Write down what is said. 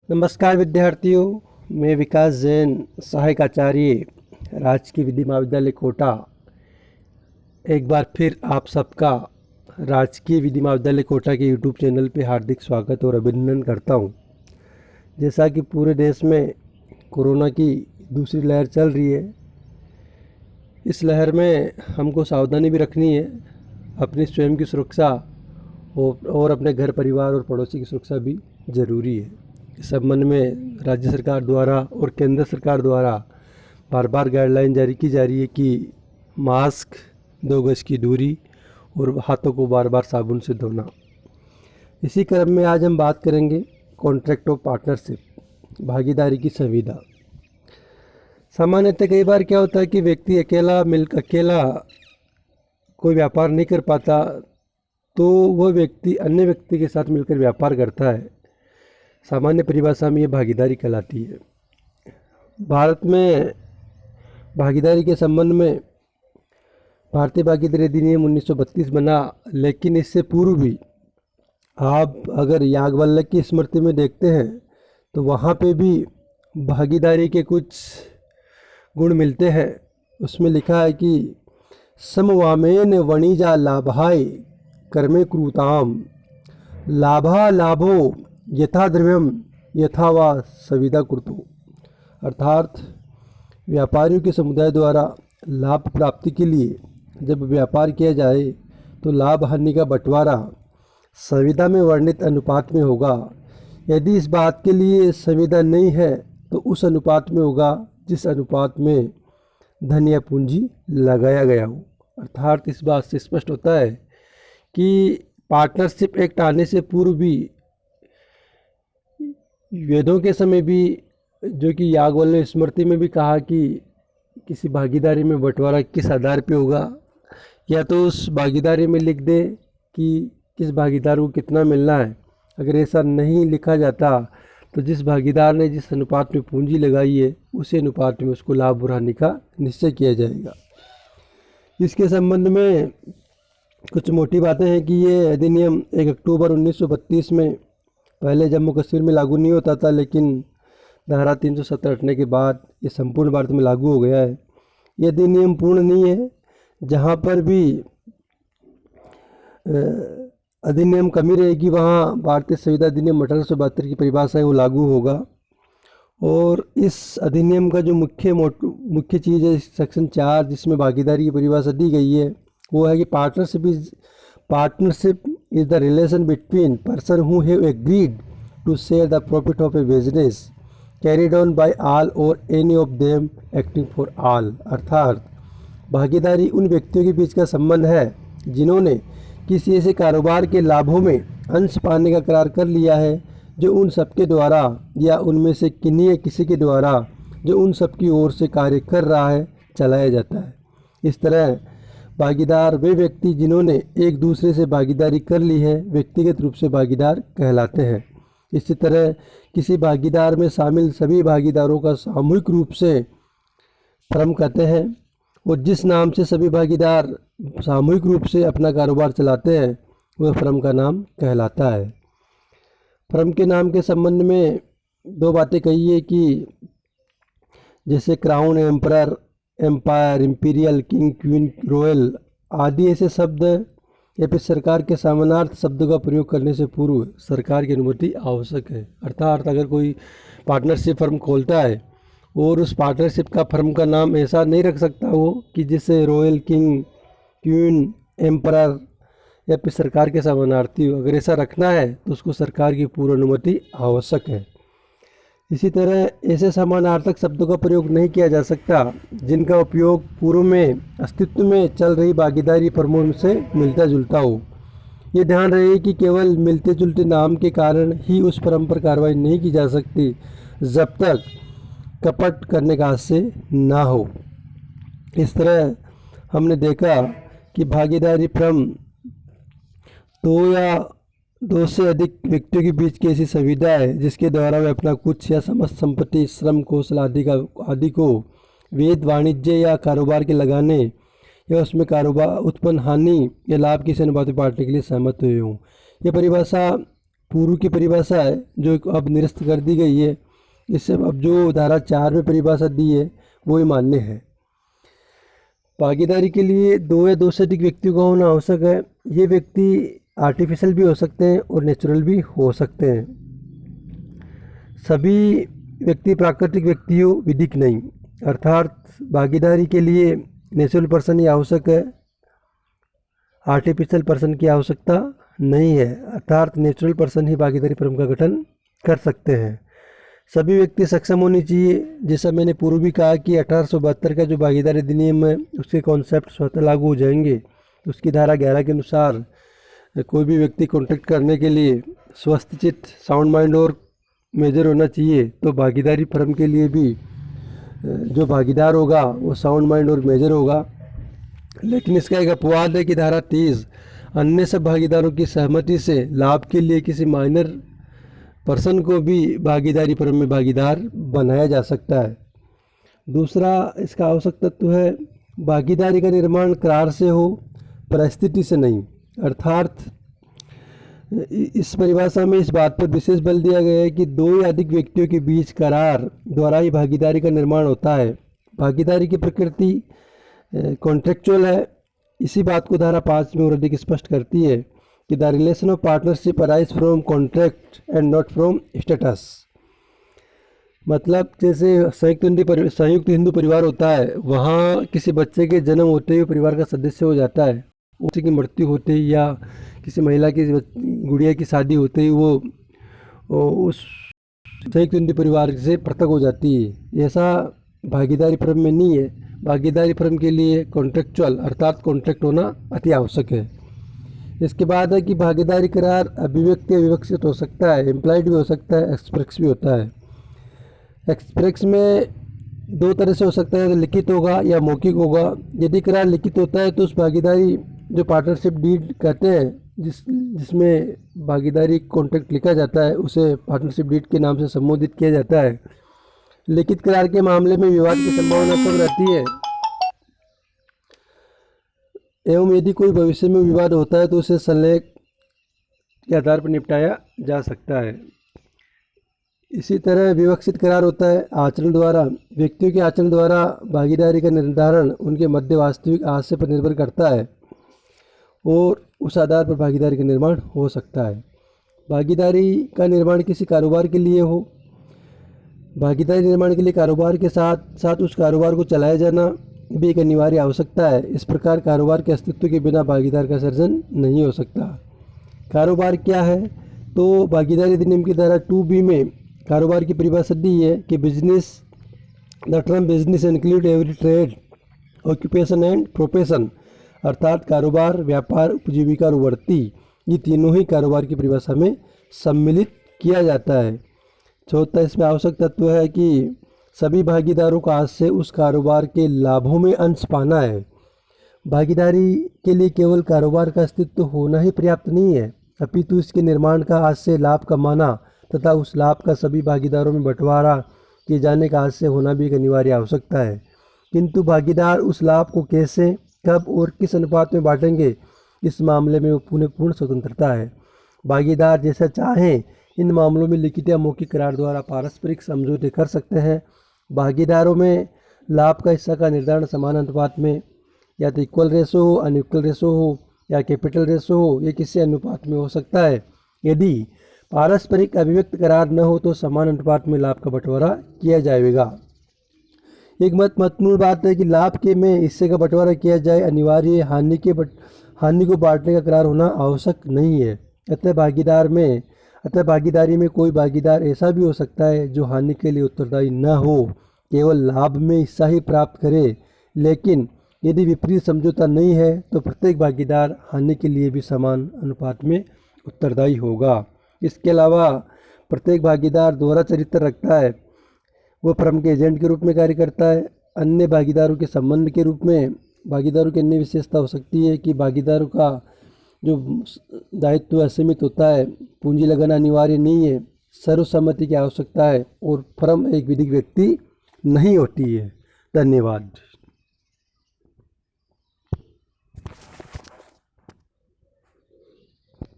नमस्कार विद्यार्थियों, मैं विकास जैन, सहायक आचार्य, राजकीय विधि महाविद्यालय कोटा। एक बार फिर आप सबका राजकीय विधि महाविद्यालय कोटा के यूट्यूब चैनल पे हार्दिक स्वागत और अभिनंदन करता हूँ। जैसा कि पूरे देश में कोरोना की दूसरी लहर चल रही है, इस लहर में हमको सावधानी भी रखनी है। अपनी स्वयं की सुरक्षा और अपने घर परिवार और पड़ोसी की सुरक्षा भी ज़रूरी है। इस संबंध में राज्य सरकार द्वारा और केंद्र सरकार द्वारा बार बार गाइडलाइन जारी की जा रही है कि मास्क, 2 गज की दूरी और हाथों को बार बार साबुन से धोना। इसी क्रम में आज हम बात करेंगे कॉन्ट्रैक्ट ऑफ पार्टनरशिप, भागीदारी की संविदा। सामान्यतः कई बार क्या होता है कि व्यक्ति अकेला कोई व्यापार नहीं कर पाता, तो वह व्यक्ति अन्य व्यक्ति के साथ मिलकर व्यापार करता है। सामान्य परिभाषा में ये भागीदारी कहलाती है। भारत में भागीदारी के संबंध में भारतीय भागीदारी अधिनियम 1932 बना, लेकिन इससे पूर्व भी आप अगर याज्ञवल्क्य की स्मृति में देखते हैं तो वहाँ पे भी भागीदारी के कुछ गुण मिलते हैं। उसमें लिखा है कि समवामेन वणिजा लाभाय कर्मे क्रूताम लाभा लाभो यथा द्रव्यम यथा वा सविदा कुर्तु। अर्थात व्यापारियों के समुदाय द्वारा लाभ प्राप्ति के लिए जब व्यापार किया जाए तो लाभ हानि का बंटवारा संविदा में वर्णित अनुपात में होगा। यदि इस बात के लिए संविदा नहीं है तो उस अनुपात में होगा जिस अनुपात में धन या पूंजी लगाया गया हो। अर्थात इस बात से स्पष्ट होता है कि पार्टनरशिप एक्ट आने से पूर्व भी, वेदों के समय भी, जो कि याज्ञवल्क्य स्मृति में भी कहा कि किसी भागीदारी में बंटवारा किस आधार पे होगा, या तो उस भागीदारी में लिख दे कि किस भागीदार को कितना मिलना है। अगर ऐसा नहीं लिखा जाता तो जिस भागीदार ने जिस अनुपात में पूंजी लगाई है उसी अनुपात में उसको लाभ और हानि का निश्चय किया जाएगा। इसके संबंध में कुछ मोटी बातें हैं कि ये अधिनियम 1 अक्टूबर 1932 में पहले जम्मू कश्मीर में लागू नहीं होता था, लेकिन धारा 370 हटने के बाद ये संपूर्ण भारत में लागू हो गया है। ये अधिनियम पूर्ण नहीं है। जहाँ पर भी अधिनियम कमी रहेगी वहाँ भारतीय संविदा अधिनियम 1872 की परिभाषा है वो लागू होगा। और इस अधिनियम का जो मुख्य चीज़ है सेक्शन 4, जिसमें भागीदारी की परिभाषा दी गई है, वो है कि partnership is the relation between person who have agreed to share the profit of a business carried on by all or any of them acting for all। अर्थात भागीदारी उन व्यक्तियों के बीच का संबंध है जिन्होंने किसी ऐसे कारोबार के लाभों में अंश पाने का करार कर लिया है जो उन सबके द्वारा या उनमें से किन्हीं किसी के द्वारा जो उन सब की ओर से कार्य कर रहा है चलाया जाता है। इस तरह भागीदार वे व्यक्ति जिन्होंने एक दूसरे से भागीदारी कर ली है व्यक्तिगत रूप से भागीदार कहलाते हैं। इसी तरह किसी भागीदार में शामिल सभी भागीदारों का सामूहिक रूप से फर्म कहते हैं, और जिस नाम से सभी भागीदार सामूहिक रूप से अपना कारोबार चलाते हैं वह फर्म का नाम कहलाता है। फर्म के नाम के संबंध में 2 बातें कही है कि जैसे crown, emperor, empire, imperial, king, queen, royal आदि ऐसे शब्द या फिर सरकार के समानार्थ शब्दों का प्रयोग करने से पूर्व सरकार की अनुमति आवश्यक है। अर्थात अगर कोई पार्टनरशिप फर्म खोलता है और उस पार्टनरशिप का फर्म का नाम ऐसा नहीं रख सकता वो कि जिससे रॉयल, किंग, क्वीन, एम्परर या फिर सरकार के समानार्थी हो। अगर ऐसा रखना है तो उसको सरकार की पूर्व अनुमति आवश्यक है। इसी तरह ऐसे समानार्थक शब्दों का प्रयोग नहीं किया जा सकता जिनका उपयोग पूर्व में अस्तित्व में चल रही भागीदारी फर्मों से मिलता जुलता हो। ये ध्यान रहे कि केवल मिलते जुलते नाम के कारण ही उस फर्म पर कार्रवाई नहीं की जा सकती जब तक कपट करने का हास्य ना हो। इस तरह हमने देखा कि भागीदारी फर्म 2 या 2 से अधिक व्यक्तियों के बीच की ऐसी संविदा है जिसके द्वारा वे अपना कुछ या समस्त संपत्ति, श्रम, कौशल आदि को वेद, वाणिज्य या कारोबार के लगाने या उसमें कारोबार उत्पन्न हानि या लाभ किसी अनुपात में बांटने के लिए सहमत हुए हों। यह परिभाषा पूर्व की परिभाषा है जो अब निरस्त कर दी गई है, इससे अब जो धारा 4 में परिभाषा दी है वही मान्य है। भागीदारी के लिए 2 या 2 से अधिक व्यक्तियों का होना आवश्यक है। ये व्यक्ति आर्टिफिशियल भी हो सकते हैं और नेचुरल भी हो सकते हैं। सभी व्यक्ति प्राकृतिक व्यक्ति हो, विधिक नहीं। अर्थात भागीदारी के लिए नेचुरल पर्सन ही आवश्यक है, आर्टिफिशियल पर्सन की आवश्यकता नहीं है। अर्थात नेचुरल पर्सन ही भागीदारी फर्म का गठन कर सकते हैं। सभी व्यक्ति सक्षम होनी चाहिए। जैसा मैंने पूर्व भी कहा कि 1872 का जो भागीदारी अधिनियम है उसके कॉन्सेप्ट स्वतः लागू हो जाएंगे। उसकी धारा 11 के अनुसार कोई भी व्यक्ति कॉन्ट्रैक्ट करने के लिए स्वस्थ चित्त, साउंड माइंड और मेजर होना चाहिए। तो भागीदारी फर्म के लिए भी जो भागीदार होगा वो साउंड माइंड और मेजर होगा। लेकिन इसका एक अपवाद है कि धारा 30 अन्य सब भागीदारों की सहमति से लाभ के लिए किसी माइनर पर्सन को भी भागीदारी फर्म में भागीदार बनाया जा सकता है। दूसरा इसका आवश्यक तत्व है भागीदारी का निर्माण करार से हो, परिस्थिति से नहीं। अर्थात इस परिभाषा में इस बात पर विशेष बल दिया गया है कि 2 या अधिक व्यक्तियों के बीच करार द्वारा ही भागीदारी का निर्माण होता है। भागीदारी की प्रकृति कॉन्ट्रेक्चुअल है। इसी बात को धारा 5 में और अधिक स्पष्ट करती है कि the relation of partnership arise from contract and not from status. मतलब जैसे संयुक्त हिंदू परिवार होता है, वहाँ किसी बच्चे के जन्म होते ही परिवार का सदस्य हो जाता है। उसी की मृत्यु होते ही या किसी महिला की गुड़िया की शादी होते ही वो उस संयुक्त हिंदू परिवार से पृथक हो जाती है। ऐसा भागीदारी फर्म में नहीं है। भागीदारी फर्म के लिए कॉन्ट्रेक्चुअल अर्थात कॉन्ट्रैक्ट होना अति आवश्यक है। इसके बाद है कि भागीदारी करार अभिव्यक्त या विवक्षित हो सकता है, इम्प्लाइड भी हो सकता है, एक्सप्रेस भी होता है। एक्सप्रेस में 2 तरह से हो सकता है, लिखित होगा या मौखिक होगा। यदि करार लिखित होता है तो उस भागीदारी जो पार्टनरशिप डीड कहते हैं जिसमें भागीदारी कॉन्ट्रैक्ट लिखा जाता है उसे पार्टनरशिप डीड के नाम से संबोधित किया जाता है। लिखित करार के मामले में विवाद की संभावना कम रहती है एवं यदि कोई भविष्य में विवाद होता है तो उसे संलेख के आधार पर निपटाया जा सकता है। इसी तरह विवक्षित करार होता है आचरण द्वारा। व्यक्तियों के आचरण द्वारा भागीदारी का निर्धारण उनके मध्य वास्तविक आशय पर निर्भर करता है और उस आधार पर भागीदारी का निर्माण हो सकता है। भागीदारी का निर्माण किसी कारोबार के लिए हो, भागीदारी निर्माण के लिए कारोबार के साथ साथ उस कारोबार को चलाया जाना भी एक अनिवार्य आवश्यकता है। इस प्रकार कारोबार के अस्तित्व के बिना भागीदार का सर्जन नहीं हो सकता। कारोबार क्या है? तो भागीदारी अधिनियम की धारा 2B में कारोबार की परिभाषा दी है कि business, the term business include every trade, occupation and profession. अर्थात कारोबार, व्यापार, उपजीविका और वृत्ति, ये तीनों ही कारोबार की परिभाषा में सम्मिलित किया जाता है। चौथा इसमें आवश्यक तत्व है कि सभी भागीदारों का आज से उस कारोबार के लाभों में अंश पाना है। भागीदारी के लिए केवल कारोबार का अस्तित्व होना ही पर्याप्त नहीं है, अपितु इसके निर्माण का आज से लाभ कमाना तथा उस लाभ का सभी भागीदारों में बंटवारा किए जाने का आज से होना भी एक अनिवार्य आवश्यकता है। किंतु भागीदार उस लाभ को कैसे, कब और किस अनुपात में बांटेंगे, इस मामले में वो पूर्ण स्वतंत्रता है। भागीदार जैसा चाहें इन मामलों में लिखित या मौखिक करार द्वारा पारस्परिक समझौते कर सकते हैं। भागीदारों में लाभ का हिस्सा का निर्धारण समान अनुपात में या तो इक्वल रेशो हो, अनइक्वल रेशो हो या कैपिटल रेशो हो, ये किसी अनुपात में हो सकता है। यदि पारस्परिक अभिव्यक्त करार न हो तो समान अनुपात में लाभ का बंटवारा किया जाएगा। एक महत्वपूर्ण बात है कि लाभ के में हिस्से का बंटवारा किया जाए अनिवार्य, हानि को बांटने का करार होना आवश्यक नहीं है। अतः भागीदारी में कोई भागीदार ऐसा भी हो सकता है जो हानि के लिए उत्तरदायी न हो, केवल लाभ में हिस्सा ही प्राप्त करे। लेकिन यदि विपरीत समझौता नहीं है तो प्रत्येक भागीदार हानि के लिए भी समान अनुपात में उत्तरदायी होगा। इसके अलावा प्रत्येक भागीदार दोहरा चरित्र रखता है। वो फर्म के एजेंट के रूप में कार्य करता है। अन्य भागीदारों के संबंध के रूप में भागीदारों की अन्य विशेषता हो सकती है कि भागीदारों का जो दायित्व असीमित होता है, पूंजी लगाना अनिवार्य नहीं है, सर्वसम्मति की आवश्यकता है और फर्म एक विधिक व्यक्ति नहीं होती है। धन्यवाद।